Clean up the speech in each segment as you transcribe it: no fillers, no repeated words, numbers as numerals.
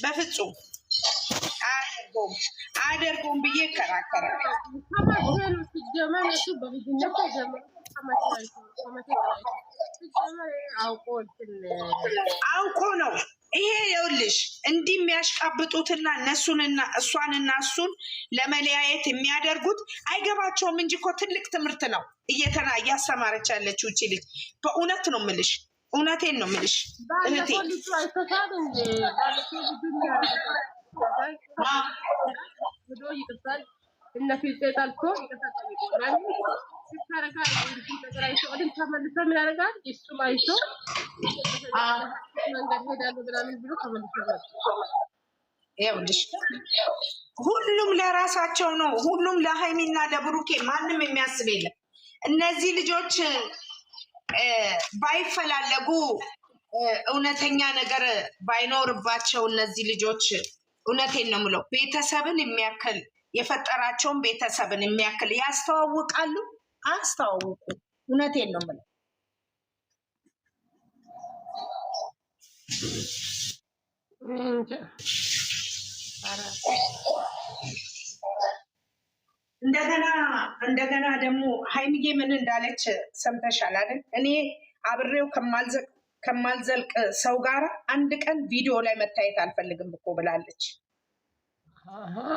በፍጹም አደርጎም ብዬ ከራከራለሁ። አውቆ ነው ይሄ ይኸውልሽ እንዲህ የሚያሽቃብጡትና እሷንና እሱን ለመለያየት የሚያደርጉት አይገባቸውም እንጂ እኮ ትልቅ ትምህርት ነው እያስተማረች ያለችው እቺ ልጅ። በእውነት ነው የምልሽ፣ እውነቴን ነው የምልሽ እህቴ። ሁሉም ለራሳቸው ነው። ሁሉም ለሃይሚና ለብሩኬ ማንም የሚያስብ የለም። እነዚህ ልጆች ባይፈላለጉ እውነተኛ ነገር ባይኖርባቸው እነዚህ ልጆች እውነቴን ነው የምለው ቤተሰብን የሚያክል የፈጠራቸውን ቤተሰብን የሚያክል ያስተዋውቃሉ? አስተዋውቁ። እውነቴን ነው የምለው። እንደገና ደግሞ ሃይሚዬ ምን እንዳለች ሰምተሻል አይደል? እኔ አብሬው ከማልዘልቅ ሰው ጋር አንድ ቀን ቪዲዮ ላይ መታየት አልፈልግም እኮ ብላለች።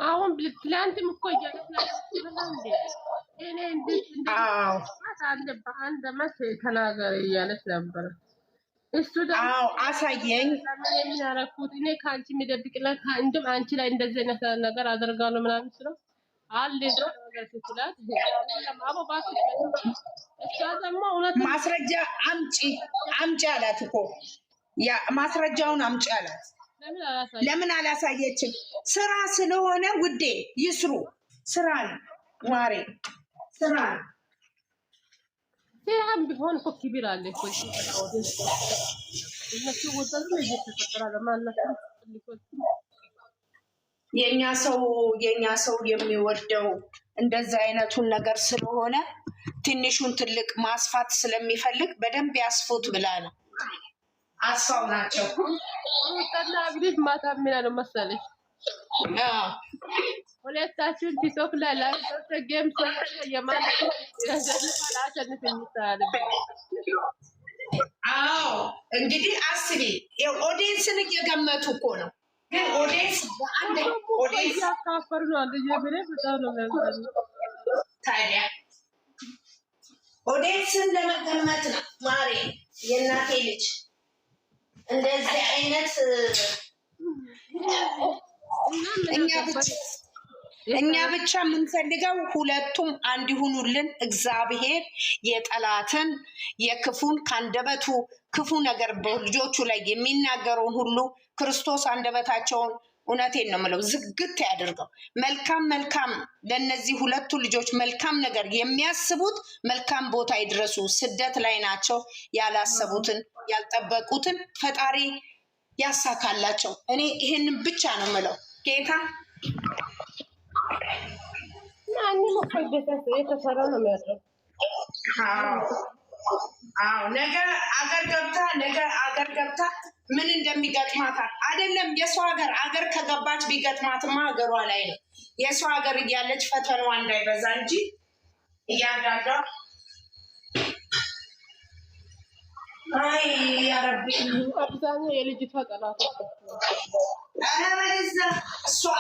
አሁን ትላንትም እኮ ተናገር እያለች ነበር። እሱ ደግሞ አሳየኝ የሚያረኩት እኔ ከአንቺ የሚደብቅላት እንድም አንቺ ላይ እንደዚህ አይነት ነገር አደርጋለሁ ምናምን ስለው አለ ነገር ስትላት እሷ ደግሞ እውነት ማስረጃ አምጪ አላት እኮ ያ ማስረጃውን አምጪ አላት። ለምን አላሳየችም? ስራ ስለሆነ ውዴ ይስሩ። ስራ ነው ማሬ፣ ስራ ነው። ሲያም ቢሆን እኮ ክብር አለ እኮ እነሱ ወጣቱ እየተፈጠረ ለማለት የኛ ሰው የሚወደው እንደዛ አይነቱን ነገር ስለሆነ ትንሹን ትልቅ ማስፋት ስለሚፈልግ በደንብ ያስፉት ብላ ነው። አስፋው ናቸው ወጣና አብሪት ማታ ምን አለ መሰለሽ? ሁለታችሁን ቲክቶክ ላይ ጌም የማለት እንግዲህ አስቢ፣ ኦዲየንስን እየገመቱ እኮ ነው። ግን ኦዲየንስ ያካፈሩ ነው በጣም ነው ታዲያ ኦዲየንስን ለመገመት ነው ማሬ፣ የእናቴ ልጅ እንደዚህ አይነት እኛ ብቻ የምንፈልገው ሁለቱም አንድ ይሁኑልን። እግዚአብሔር የጠላትን የክፉን ከአንደበቱ ክፉ ነገር በልጆቹ ላይ የሚናገረውን ሁሉ ክርስቶስ አንደበታቸውን እውነቴን ነው የምለው ዝግት ያደርገው። መልካም ለእነዚህ ሁለቱ ልጆች መልካም ነገር የሚያስቡት መልካም ቦታ ይድረሱ። ስደት ላይ ናቸው። ያላሰቡትን ያልጠበቁትን ፈጣሪ ያሳካላቸው። እኔ ይሄንን ብቻ ነው የምለው ጌታ የተሰራ ነው የሚያደርገው። ነገ አገር ገብታ ምን እንደሚገጥማታል አይደለም። የሰው ሀገር ከገባች ቢገጥማትማ ሀገሯ ላይ ነው። የሰው ሀገር እያለች ፈተናዋ እንዳይበዛ እንጂ እያዳዳ አይ ያረቢ አብዛኛው የልጅቷ ጠላት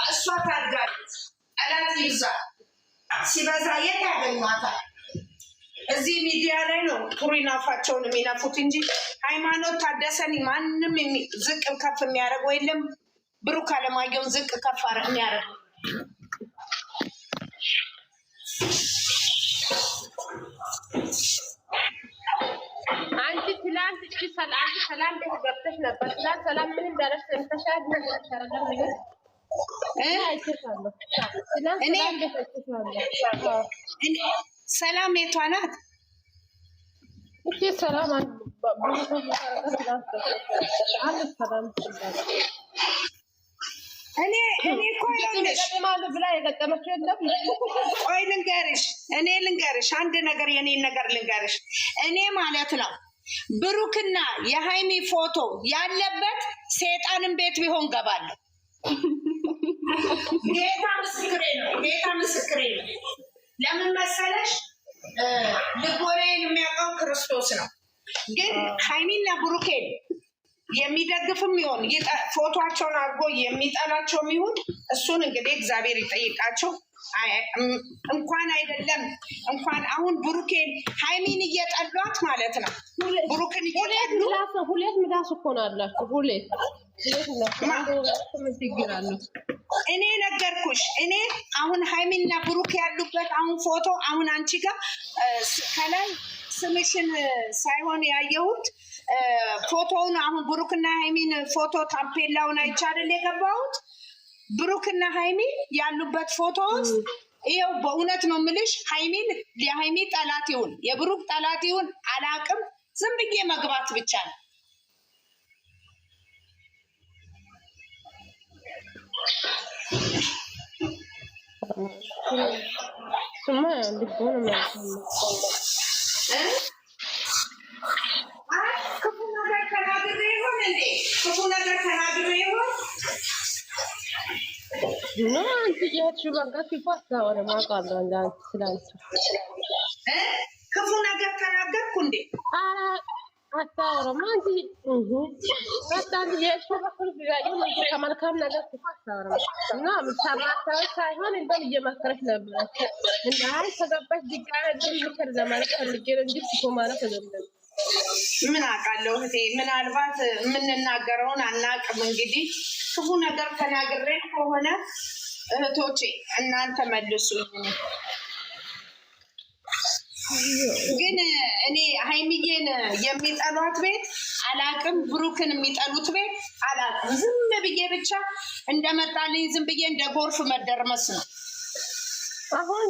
እሷ ታድጋለች። ጠላት ይብዛ ሲበዛ የት ያገኟታል? እዚህ ሚዲያ ላይ ነው ቱሪናፋቸውን የሚነፉት እንጂ ሃይማኖት ታደሰን ማንም ዝቅ ከፍ የሚያደርገው የለም። ብሩክ አለማየሁን ዝቅ ከፍ የሚያደርገው አንቺ ትላንት ሰላም ቤት ገብተሽ ነበር። ትላንት ሰላም ምን እንዳለሽ ሰምተሻል? ሰላም የቷ ናት? እቺ ሰላም እኔ እኮ ብላ የገጠመችው የለም። ቆይ ልንገርሽ፣ አንድ ነገር የኔን ነገር ልንገርሽ። እኔ ማለት ነው ብሩክና የሃይሚ ፎቶ ያለበት ሴጣንን ቤት ቢሆን ገባለሁ። ጌታ ምስክሬ ነው። ጌታ ምስክሬ ነው። ለምን መሰለሽ? ልቦናዬን የሚያውቀው ክርስቶስ ነው። ግን ሃይሚና ብሩኬን የሚደግፍም ይሆን ፎቶቸውን አድርጎ የሚጠላቸውም ይሁን እሱን እንግዲህ እግዚአብሔር ይጠይቃቸው። እንኳን አይደለም እንኳን አሁን ብሩኬን ሃይሚን እየጠሏት ማለት ነው። ብሩክን እየጠሉ ሁሌት ምላስ እኮ ነው አላችሁ። ሁሌት እኔ ነገርኩሽ። እኔ አሁን ሃይሚና ብሩክ ያሉበት አሁን ፎቶ አሁን አንቺ ጋር ከላይ ስምሽን ሳይሆን ያየሁት ፎቶውን አሁን ብሩክና ሃይሚን ፎቶ ታፔላውን አይቻልል የገባሁት ብሩክና ሃይሚ ያሉበት ፎቶ ውስጥ ይኸው በእውነት ነው የምልሽ። ሃይሚን የሃይሚ ጠላት ይሁን የብሩክ ጠላት ይሁን አላቅም፣ ዝም ብዬ መግባት ብቻ ነው። ክፉ ነገር ተናግሬ ይሆን እንዴ? ክፉ ነገር ተናግሬ ይሆን? No, anche io ci manca più forza ora, ma guarda, silenzio. ክፉ ነገር ተናገርኩ እንዴ? አታውራ ማንጂ በጣም የሽው በኩል ቢያዩ ከመልካም ነገር ተፋታራ እና ምሳማታው ሳይሆን እንደም እየመከረች ነበር እና ተገባች ዲጋራ ግን ምክር ለማለት ፈልጌ እንጂ እኮ ማለት አይደለም። ምን አውቃለሁ እህቴ፣ ምናልባት የምንናገረውን አናውቅም። እንግዲህ ክፉ ነገር ተናግሬ ከሆነ እህቶቼ እናንተ መልሱኝ። ግን እኔ ሃይሚዬን የሚጠሏት ቤት አላቅም፣ ብሩክን የሚጠሉት ቤት አላቅም። ዝም ብዬ ብቻ እንደመጣልኝ ዝም ብዬ እንደ ጎርፍ መደርመስ ነው። አሁን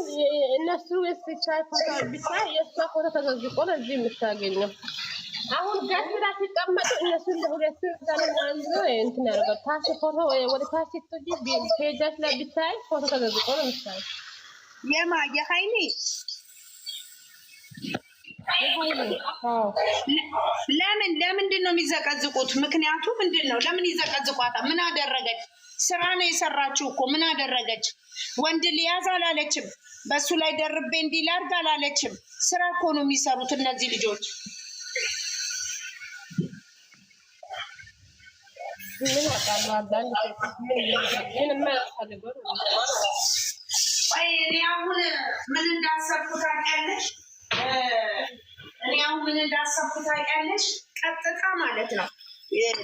እነሱ የስቻይ ፎቶ ብቻ የእሷ ፎቶ ተዘዝቆ ነው እዚህ የምታገኘው። አሁን ጋር ሲቀመጡ እነሱ ለሁለቱ ታለናንዞ እንትን ያደርጋል። ታች ፎቶ ወደ ታች ስትጂ ፔጃች ላይ ብታይ ፎቶ ተዘዝቆ ነው የምታይ። የማ የሃይሚ ለምንድን ነው የሚዘቀዝቁት? ምክንያቱ ምንድን ነው? ለምን ይዘቀዝቋታል? ምን አደረገች? ስራ ነው የሰራችው እኮ። ምን አደረገች? ወንድ ሊያዝ አላለችም። በሱ ላይ ደርቤ እንዲላርግ አላለችም። ስራ እኮ ነው የሚሰሩት እነዚህ ልጆች። ምን አጣሉ አንዳንድ ምን ማያፈልገው እኔ አሁን ምን እንዳሰብኩ ታውቂያለሽ? ቀጥታ ማለት ነው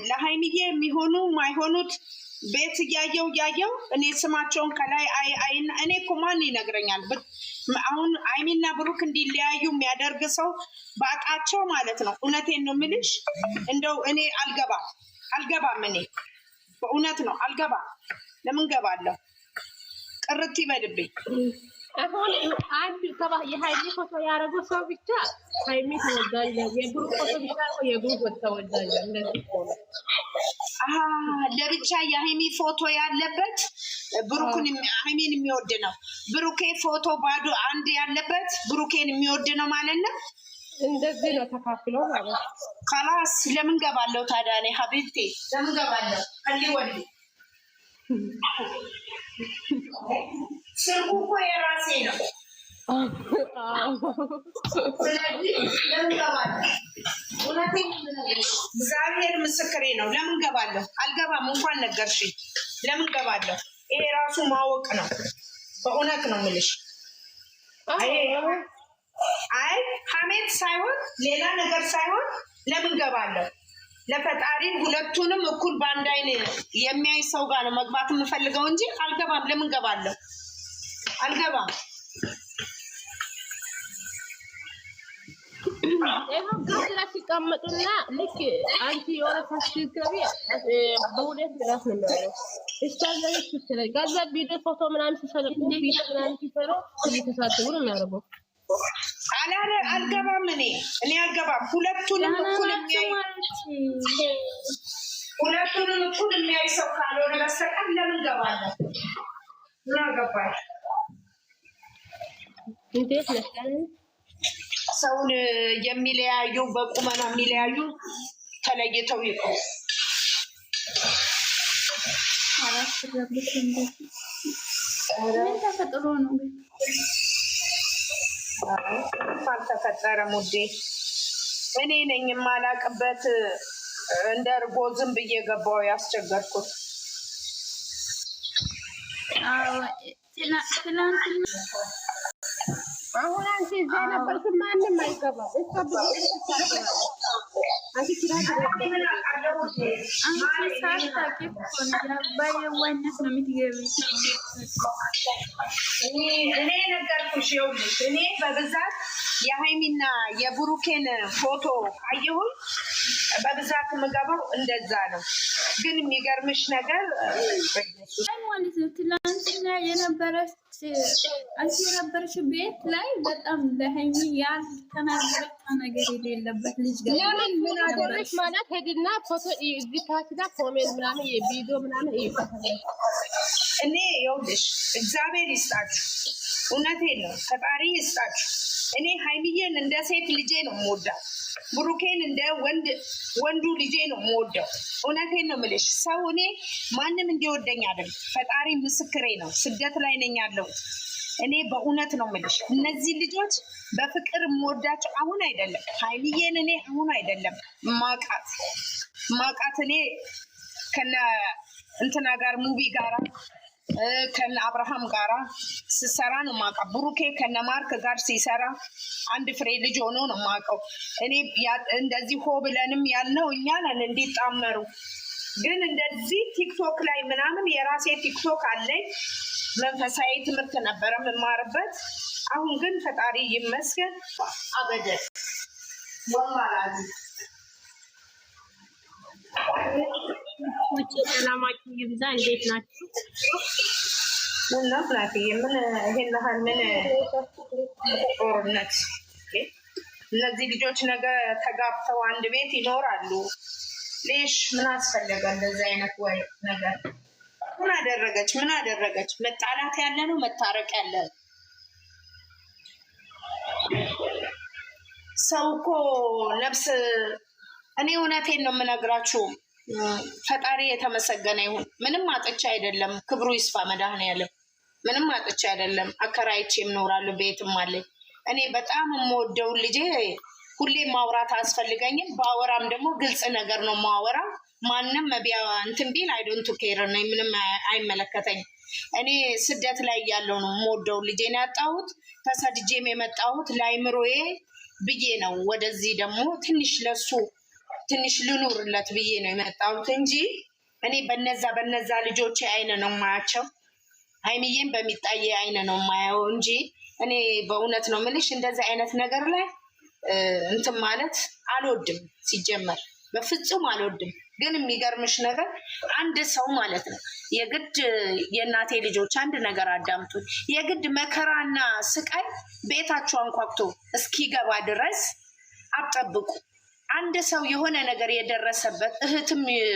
ለሃይሚዬ የሚሆኑ ማይሆኑት ቤት እያየው እኔ ስማቸውን ከላይ እኔ እኮ ማን ይነግረኛል? አሁን ሃይሚና ብሩክ እንዲለያዩ የሚያደርግ ሰው ባጣቸው ማለት ነው። እውነቴን ነው የምልሽ። እንደው እኔ አልገባም። እኔ በእውነት ነው አልገባም። ለምን ገባለሁ? ቅርት ይበልብኝ። አሁን አንድ ከባ የሃይሚ ፎቶ ያደረገው ሰው ብቻ ሃይሚ ተወዳጅ ነው። የብሩክ ፎቶ ብቻ ነው የብሩክ ተወዳጅ ነው። እንደዚህ ነው። ለብቻ የሃይሚ ፎቶ ያለበት ብሩክን ሃይሚን የሚወድ ነው። ብሩኬ ፎቶ ባዶ አንድ ያለበት ብሩኬን የሚወድ ነው ማለት ነው። እንደዚህ ነው ተካፍሎ ማለት ነው። خلاص ለምን ገባለሁ ታዲያ? እኔ ሀቢብቴ ለምን ገባለሁ? ወዲ ስልኩ እኮ የራሴ ነው። ስለዚህ ለምን ገባለሁ? እውነቴን እግዚአብሔር ምስክሬ ነው። ለምን ገባለሁ? አልገባም። እንኳን ነገርሽኝ። ለምን ገባለሁ? ይሄ ራሱ ማወቅ ነው። በእውነት ነው የምልሽ። አይ ሀሜት ሳይሆን ሌላ ነገር ሳይሆን ለምን ገባለሁ? ለፈጣሪ ሁለቱንም እኩል በአንድ አይን የሚያይ ሰው ጋር ነው መግባት የምፈልገው እንጂ አልገባም። ለምን ገባለሁ? አልገባም። ይሄው ጋር ሲቀመጡና ልክ አንቺ የሆነ ታስገቢ በሁለት ራስ ነው የሚያለው። እስታዘለ ሲሰለ ጋዛ ቪዲዮ ፎቶ ምናምን ሲሰለቁ ቪዲዮ ምናምን ሲሰሩ እየተሳተፉ ነው የሚያደርገው። አልገባም። እኔ አልገባም። ሁለቱንም እኩል የሚያይ ሰው ካልሆነ በስተቀር ለምን ገባለሁ? ምን አገባሽ? እንዴት ነሽ? ሰውን የሚለያዩ በቁመና የሚለያዩ ተለይተው ይቆዩ። ተፈጥሮ ነው አልተፈጠረም ውዴ። እኔ ነኝ የማላቅበት እንደ እርጎ ዝም ብዬ ገባው ያስቸገርኩት። አሁን አንቺ እዛ ነበርሽ ማንም አይገባም። እሷ እኔ ነገርኩሽ። ይኸውልሽ እኔ በብዛት የሃይሚና የብሩኬን ፎቶ አየሁኝ። በብዛት የምገባው እንደዛ ነው። ግን የሚገርምሽ ነገር ማለት ነው ትላንትና የነበረች አንቺ የነበረች ቤት ላይ በጣም ለሃይሚ ያልተናገረች ነገር የሌለበት ልጅ ጋር ለምን ምን አደረሽ ማለት ሄድና ፎቶ እዚህ ታችዳ ኮሜንት ምናምን የቪዲዮ ምናምን ይፈታል። እኔ ይኸውልሽ እግዚአብሔር ይስጣችሁ፣ እውነቴን ነው ፈጣሪ ይስጣችሁ። እኔ ሃይሚዬን እንደ ሴት ልጄ ነው የምወዳት፣ ብሩኬን እንደ ወንዱ ልጄ ነው የምወደው። እውነቴን ነው የምልሽ። ሰው እኔ ማንም እንዲወደኝ አይደለም፣ ፈጣሪ ምስክሬ ነው። ስደት ላይ ነኝ ያለሁት። እኔ በእውነት ነው የምልሽ እነዚህ ልጆች በፍቅር የምወዳቸው አሁን አይደለም። ሃይሚዬን እኔ አሁን አይደለም ማቃት እኔ ከነ እንትና ጋር ሙቪ ጋራ ከነ አብርሃም ጋራ ስሰራ ነው የማውቀው። ብሩኬ ከነ ማርክ ጋር ሲሰራ አንድ ፍሬ ልጅ ሆኖ ነው የማውቀው። እኔ እንደዚህ ሆ ብለንም ያልነው እኛ ነን እንዲጣመሩ። ግን እንደዚህ ቲክቶክ ላይ ምናምን የራሴ ቲክቶክ አለኝ። መንፈሳዊ ትምህርት ነበረ የምማርበት። አሁን ግን ፈጣሪ ይመስገን አበደ ወማራዚ ውጭ ሰላማችሁ ይብዛ። እንዴት ናችሁ? እና ፍላቴ ምን ይሄን ያህል ምን ጦርነት? እነዚህ ልጆች ነገ ተጋብተው አንድ ቤት ይኖራሉ። ሌሽ ምን አስፈለገ እንደዚህ አይነት ወይ ነገር? ምን አደረገች? መጣላት ያለ ነው መታረቅ ያለ ነው። ሰው እኮ ነፍስ እኔ እውነቴን ነው የምነግራችሁ። ፈጣሪ የተመሰገነ ይሁን። ምንም አጥቻ አይደለም። ክብሩ ይስፋ መድኃኔዓለም። ምንም አጥቻ አይደለም። አከራይቼም እኖራለሁ፣ ቤትም አለኝ። እኔ በጣም የምወደውን ልጄ ሁሌም ማውራት አያስፈልገኝም። በአወራም ደግሞ ግልጽ ነገር ነው ማወራ። ማንም መቢያ እንትን ቢል አይዶንቱ ኬር ነኝ። ምንም አይመለከተኝም። እኔ ስደት ላይ ያለው ነው የምወደውን ልጄን ያጣሁት። ተሰድጄም የመጣሁት ለአይምሮዬ ብዬ ነው። ወደዚህ ደግሞ ትንሽ ልኑርለት ብዬ ነው የመጣሁት እንጂ እኔ በነዛ ልጆቼ አይነ ነው ማያቸው። ሃይሚዬም በሚጣየ አይነ ነው ማያው እንጂ እኔ በእውነት ነው የምልሽ እንደዚህ አይነት ነገር ላይ እንትን ማለት አልወድም። ሲጀመር በፍጹም አልወድም። ግን የሚገርምሽ ነገር አንድ ሰው ማለት ነው የግድ የእናቴ ልጆች አንድ ነገር አዳምጡ። የግድ መከራና ስቃይ ቤታችሁ አንኳኩቶ እስኪገባ ድረስ አትጠብቁ። አንድ ሰው የሆነ ነገር የደረሰበት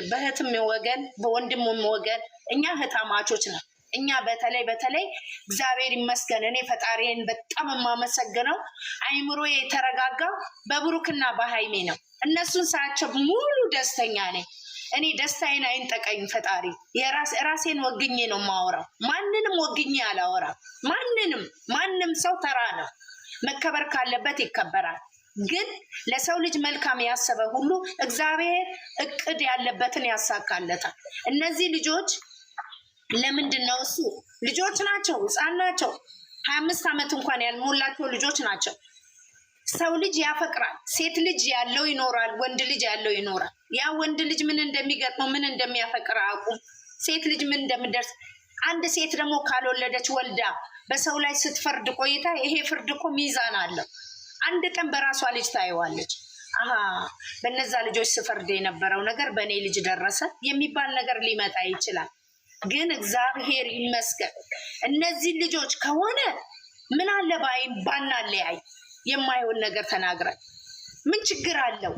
በእህትም ወገን በወንድሙም ወገን እኛ እህታማቾች ነው። እኛ በተለይ እግዚአብሔር ይመስገን እኔ ፈጣሪን በጣም የማመሰግነው አይምሮ የተረጋጋ በብሩክና በሃይሜ ነው። እነሱን ሳያቸው ሙሉ ደስተኛ ነኝ። እኔ ደስታዬን አይንጠቀኝ ፈጣሪ። ራሴን ወግኜ ነው የማወራው። ማንንም ወግኜ አላወራም። ማንም ሰው ተራ ነው። መከበር ካለበት ይከበራል። ግን ለሰው ልጅ መልካም ያሰበ ሁሉ እግዚአብሔር እቅድ ያለበትን ያሳካለታል። እነዚህ ልጆች ለምንድን ነው እሱ ልጆች ናቸው፣ ህፃን ናቸው። 25 ዓመት እንኳን ያልሞላቸው ልጆች ናቸው። ሰው ልጅ ያፈቅራል። ሴት ልጅ ያለው ይኖራል፣ ወንድ ልጅ ያለው ይኖራል። ያ ወንድ ልጅ ምን እንደሚገጥመው ምን እንደሚያፈቅር አያውቁም። ሴት ልጅ ምን እንደምደርስ አንድ ሴት ደግሞ ካልወለደች ወልዳ በሰው ላይ ስትፈርድ ቆይታ ይሄ ፍርድ እኮ ሚዛን አለው። አንድ ቀን በራሷ ልጅ ታየዋለች። አሀ በነዛ ልጆች ስፈርድ የነበረው ነገር በእኔ ልጅ ደረሰ የሚባል ነገር ሊመጣ ይችላል። ግን እግዚአብሔር ይመስገን እነዚህ ልጆች ከሆነ ምን አለ ባናለያይ የማይሆን ነገር ተናግረን ምን ችግር አለው?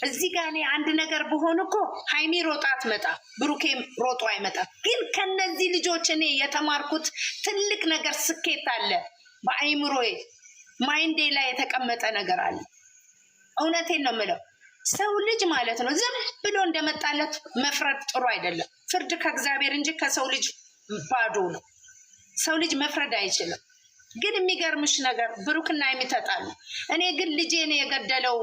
እዚህ ጋር እኔ አንድ ነገር ብሆን እኮ ሃይሚ ሮጣ አትመጣ፣ ብሩኬም ሮጦ አይመጣም። ግን ከነዚህ ልጆች እኔ የተማርኩት ትልቅ ነገር ስኬት አለ በአይምሮዬ። ማይንዴ ላይ የተቀመጠ ነገር አለ። እውነቴን ነው የምለው። ሰው ልጅ ማለት ነው ዝም ብሎ እንደመጣለት መፍረድ ጥሩ አይደለም። ፍርድ ከእግዚአብሔር እንጂ ከሰው ልጅ ባዶ ነው። ሰው ልጅ መፍረድ አይችልም። ግን የሚገርምሽ ነገር ብሩክና የሚተጣሉ። እኔ ግን ልጄን የገደለው